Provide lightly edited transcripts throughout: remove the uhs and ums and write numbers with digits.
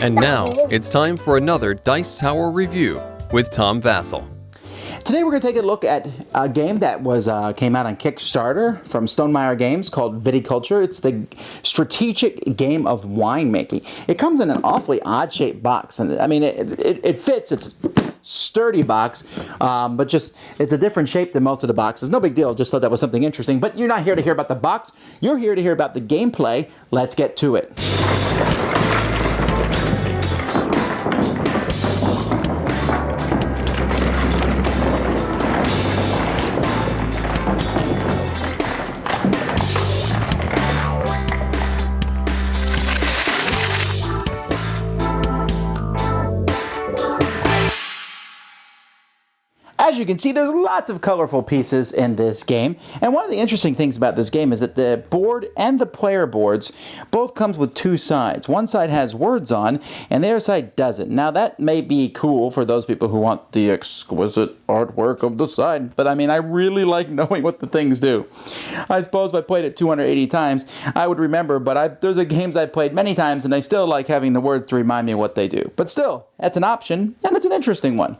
And now, it's time for another Dice Tower review with Tom Vasel. Today we're going to take a look at a game that came out on Kickstarter from Stonemaier Games called Viticulture. It's the strategic game of winemaking. It comes in an awfully odd-shaped box, and I mean it fits. It's a sturdy box, but just it's a different shape than most of the boxes. No big deal. Just thought that was something interesting. But you're not here to hear about the box. You're here to hear about the gameplay. Let's get to it. As you can see, there's lots of colorful pieces in this game, and one of the interesting things about this game is that the board and the player boards both comes with two sides. One side has words on, and the other side doesn't. Now, that may be cool for those people who want the exquisite artwork of the side, but I mean, I really like knowing what the things do. I suppose if I played it 280 times, I would remember, but there's games I've played many times, and I still like having the words to remind me what they do. But still, that's an option, and it's an interesting one.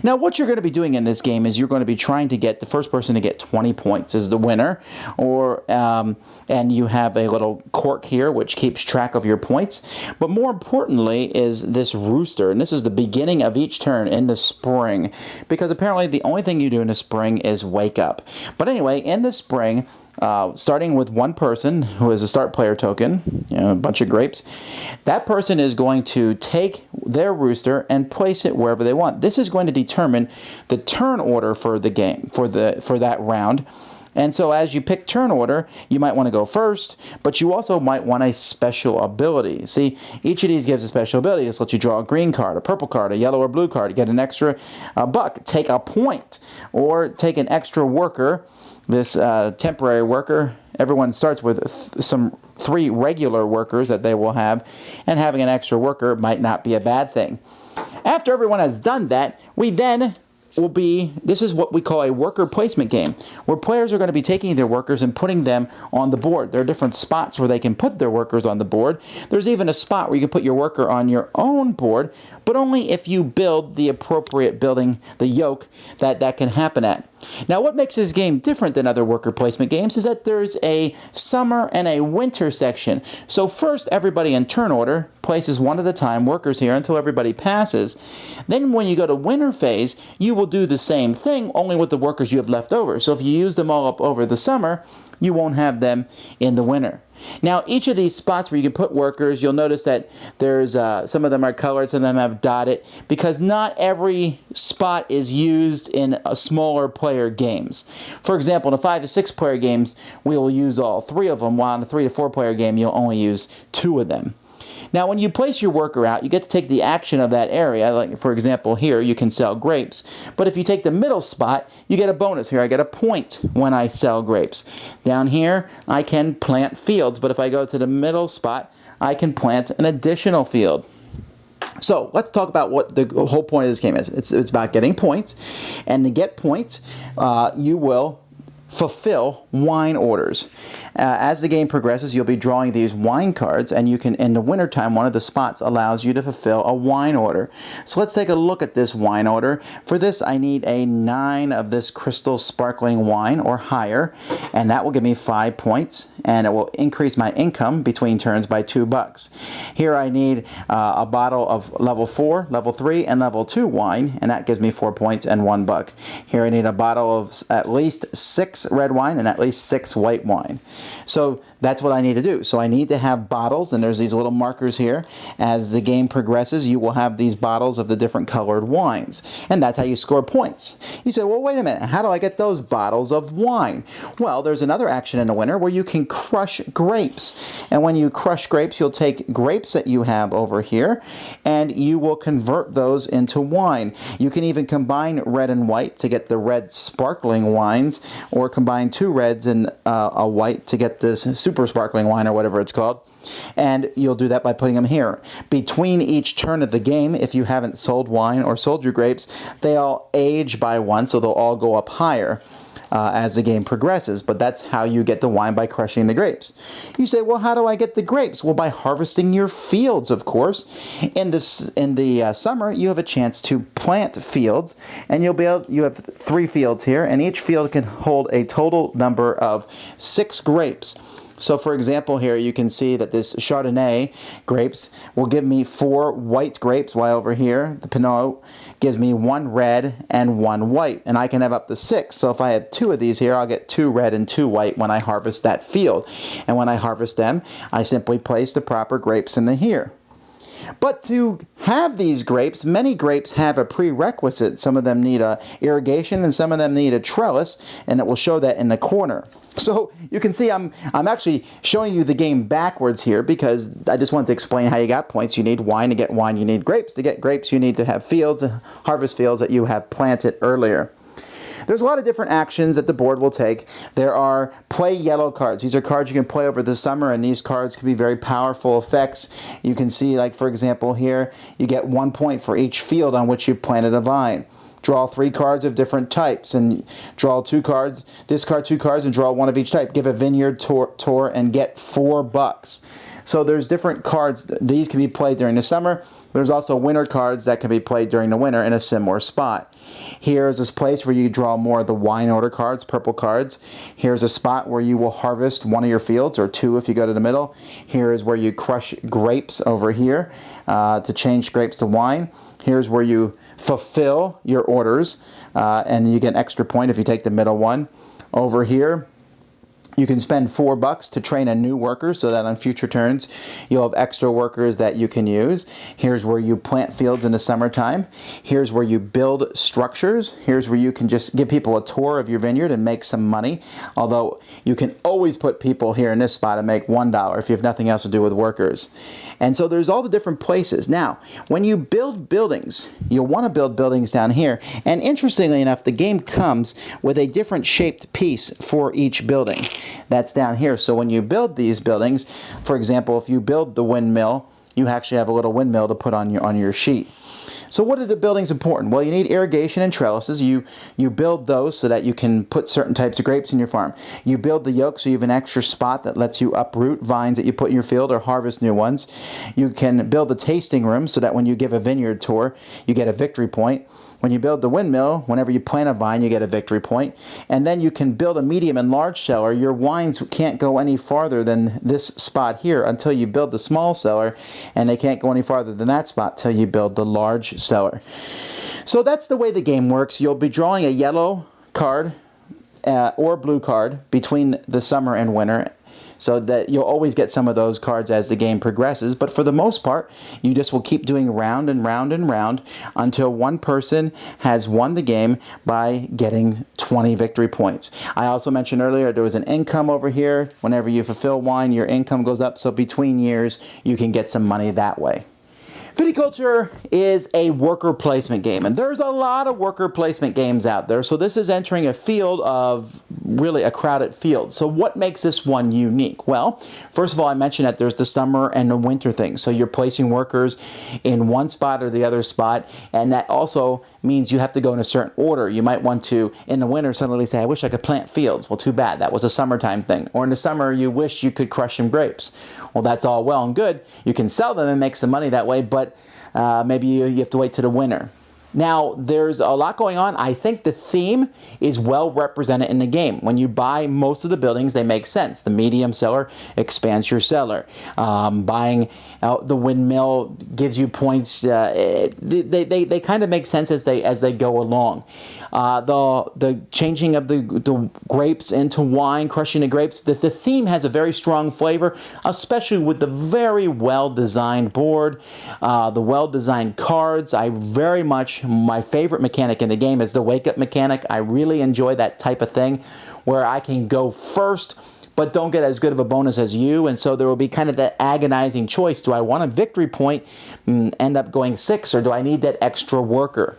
Now, what you're going to be doing in this game is you're going to be trying to get the first person to get 20 points as the winner, and you have a little cork here which keeps track of your points. But more importantly is this rooster, and this is the beginning of each turn in the spring, because apparently the only thing you do in the spring is wake up. But anyway, in the spring, starting with one person who is a start player token, a bunch of grapes, that person is going to take their rooster and place it wherever they want. This is going to determine the turn order for the game, for that round. And so as you pick turn order, you might want to go first, but you also might want a special ability. See, each of these gives a special ability. This lets you draw a green card, a purple card, a yellow or blue card, get an extra buck, take a point, or take an extra worker. This temporary worker, everyone starts with three regular workers that they will have, and having an extra worker might not be a bad thing. After everyone has done that, this is what we call a worker placement game, where players are going to be taking their workers and putting them on the board. There are different spots where they can put their workers on the board. There's even a spot where you can put your worker on your own board, but only if you build the appropriate building, the yoke, that can happen at. Now, what makes this game different than other worker placement games is that there's a summer and a winter section. So first, everybody in turn order places one at a time workers here until everybody passes. Then when you go to winter phase, you will do the same thing, only with the workers you have left over. So if you use them all up over the summer, you won't have them in the winter. Now, each of these spots where you can put workers, you'll notice that there's some of them are colored, some of them have dotted, because not every spot is used in smaller player games. For example, in the 5 to 6 player games, we will use all 3 of them, while in the 3 to 4 player game, you'll only use 2 of them. Now, when you place your worker out, you get to take the action of that area. Like, for example, here, you can sell grapes. But if you take the middle spot, you get a bonus here. I get a point when I sell grapes. Down here, I can plant fields. But if I go to the middle spot, I can plant an additional field. So let's talk about what the whole point of this game is. It's about getting points. And to get points, you will fulfill wine orders. As the game progresses, you'll be drawing these wine cards, and you can, in the wintertime, one of the spots allows you to fulfill a wine order. So let's take a look at this wine order. For this, I need a 9 of this crystal sparkling wine or higher, and that will give me 5 points, and it will increase my income between turns by $2. Here I need a bottle of level 4, level 3, and level 2 wine, and that gives me 4 points and $1. Here I need a bottle of at least 6 red wine and at least 6 white wine. So that's what I need to do. So I need to have bottles, and there's these little markers here. As the game progresses, you will have these bottles of the different colored wines, and that's how you score points. You say, well, wait a minute, how do I get those bottles of wine? Well, there's another action in the winter where you can crush grapes, and when you crush grapes, you'll take grapes that you have over here, and you will convert those into wine. You can even combine red and white to get the red sparkling wines, or combine 2 reds and a white to get this super sparkling wine or whatever it's called. And you'll do that by putting them here. Between each turn of the game, if you haven't sold wine or sold your grapes, they all age by 1, so they'll all go up higher. as the game progresses, but that's how you get the wine, by crushing the grapes. You say, well, how do I get the grapes? Well, by harvesting your fields, of course. In the summer, you have a chance to plant fields, and you have 3 fields here, and each field can hold a total number of 6 grapes. So for example here, you can see that this Chardonnay grapes will give me 4 white grapes, while over here the Pinot gives me 1 red and 1 white, and I can have up to 6. So if I had 2 of these here, I'll get 2 red and 2 white when I harvest that field. And when I harvest them, I simply place the proper grapes into here. But to have these grapes, many grapes have a prerequisite. Some of them need irrigation and some of them need a trellis, and it will show that in the corner. So you can see I'm actually showing you the game backwards here, because I just wanted to explain how you got points. You need wine. To get wine, you need grapes. To get grapes, you need to have fields, harvest fields that you have planted earlier. There's a lot of different actions that the board will take. There are play yellow cards. These are cards you can play over the summer, and these cards can be very powerful effects. You can see, like for example here, you get 1 point for each field on which you planted a vine. Draw 3 cards of different types, and draw 2 cards, discard 2 cards, and draw 1 of each type. Give a vineyard tour and get $4. So there's different cards. These can be played during the summer. There's also winter cards that can be played during the winter in a similar spot. Here's this place where you draw more of the wine order cards, purple cards. Here's a spot where you will harvest 1 of your fields, or 2 if you go to the middle. Here is where you crush grapes over here to change grapes to wine. Here's where you fulfill your orders, and you get an extra point if you take the middle one. Over here, you can spend $4 to train a new worker, so that on future turns you'll have extra workers that you can use. Here's where you plant fields in the summertime. Here's where you build structures. Here's where you can just give people a tour of your vineyard and make some money. Although you can always put people here in this spot and make $1 if you have nothing else to do with workers. And so there's all the different places. Now, when you build buildings, you'll want to build buildings down here. And interestingly enough, the game comes with a different shaped piece for each building. That's down here. So when you build these buildings, for example, if you build the windmill, you actually have a little windmill to put on your sheet. So what are the buildings important? Well, you need irrigation and trellises. You build those so that you can put certain types of grapes in your farm. You build the yoke so you have an extra spot that lets you uproot vines that you put in your field or harvest new ones. You can build the tasting room so that when you give a vineyard tour, you get a victory point. When you build the windmill, whenever you plant a vine, you get a victory point. And then you can build a medium and large cellar. Your wines can't go any farther than this spot here until you build the small cellar, and they can't go any farther than that spot till you build the large cellar. So that's the way the game works. You'll be drawing a yellow card or blue card between the summer and winter, so that you'll always get some of those cards as the game progresses. But for the most part, you just will keep doing round and round and round until one person has won the game by getting 20 victory points. I also mentioned earlier there was an income over here. Whenever you fulfill wine, your income goes up, so between years you can get some money that way. Viticulture is a worker placement game, and there's a lot of worker placement games out there. So this is entering a field of really a crowded field. So what makes this one unique? Well, first of all, I mentioned that there's the summer and the winter thing. So you're placing workers in one spot or the other spot, and that also means you have to go in a certain order. You might want to, in the winter, suddenly say, I wish I could plant fields. Well, too bad. That was a summertime thing. Or in the summer, you wish you could crush some grapes. Well, that's all well and good. You can sell them and make some money that way, but maybe you have to wait till the winter. Now, there's a lot going on. I think the theme is well represented in the game. When you buy most of the buildings, they make sense. The medium cellar expands your cellar. Buying out the windmill gives you points. They kind of make sense as they go along. The changing of the grapes into wine, crushing the grapes, the theme has a very strong flavor, especially with the very well-designed board, the well-designed cards. My favorite mechanic in the game is the wake-up mechanic. I really enjoy that type of thing where I can go first but don't get as good of a bonus as you, and so there will be kind of that agonizing choice. Do I want a victory point and end up going 6, or do I need that extra worker?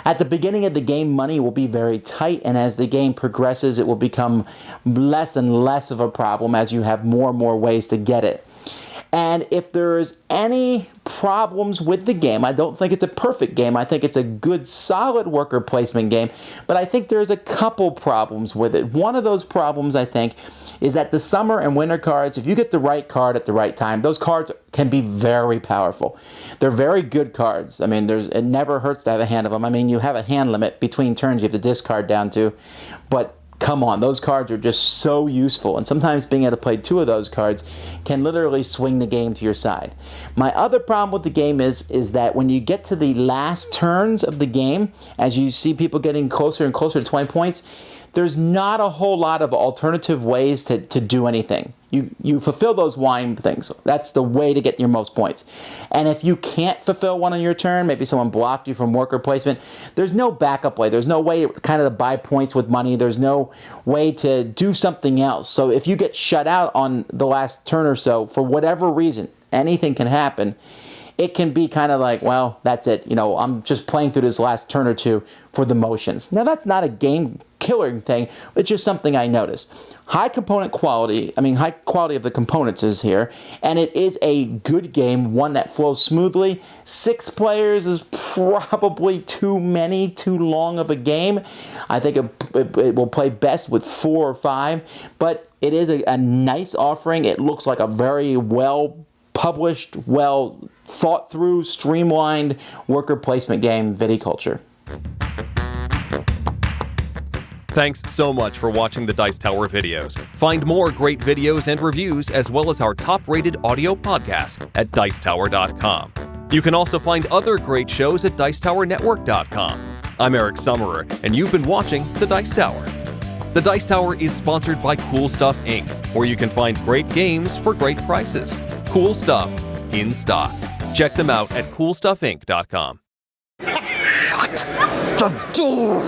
At the beginning of the game, money will be very tight, and as the game progresses, it will become less and less of a problem as you have more and more ways to get it. And if there's any problems with the game, I don't think it's a perfect game. I think it's a good, solid worker placement game, but I think there's a couple problems with it. One of those problems, I think, is that the summer and winter cards, if you get the right card at the right time, those cards can be very powerful. They're very good cards. I mean, it never hurts to have a hand of them. I mean, you have a hand limit between turns you have to discard down to, but come on, those cards are just so useful, and sometimes being able to play 2 of those cards can literally swing the game to your side. My other problem with the game is that when you get to the last turns of the game, as you see people getting closer and closer to 20 points, there's not a whole lot of alternative ways to do anything. You fulfill those wine things. That's the way to get your most points. And if you can't fulfill one on your turn, maybe someone blocked you from worker placement, there's no backup way. There's no way kind of to buy points with money. There's no way to do something else. So if you get shut out on the last turn or so, for whatever reason, anything can happen. It can be kind of like, well, that's it. I'm just playing through this last turn or two for the motions. Now, that's not a game killer thing. It's just something I noticed. High quality of the components is here, and it is a good game, one that flows smoothly. 6 players is probably too long of a game. I think it will play best with 4 or 5, but it is a nice offering. It looks like a very well-published, well-thought-through, streamlined worker placement game, Viticulture. Thanks so much for watching the Dice Tower videos. Find more great videos and reviews, as well as our top-rated audio podcast at Dicetower.com. You can also find other great shows at DicetowerNetwork.com. I'm Eric Summerer, and you've been watching The Dice Tower. The Dice Tower is sponsored by Cool Stuff Inc., where you can find great games for great prices. Cool stuff in stock. Check them out at CoolStuffInc.com. Shut the door!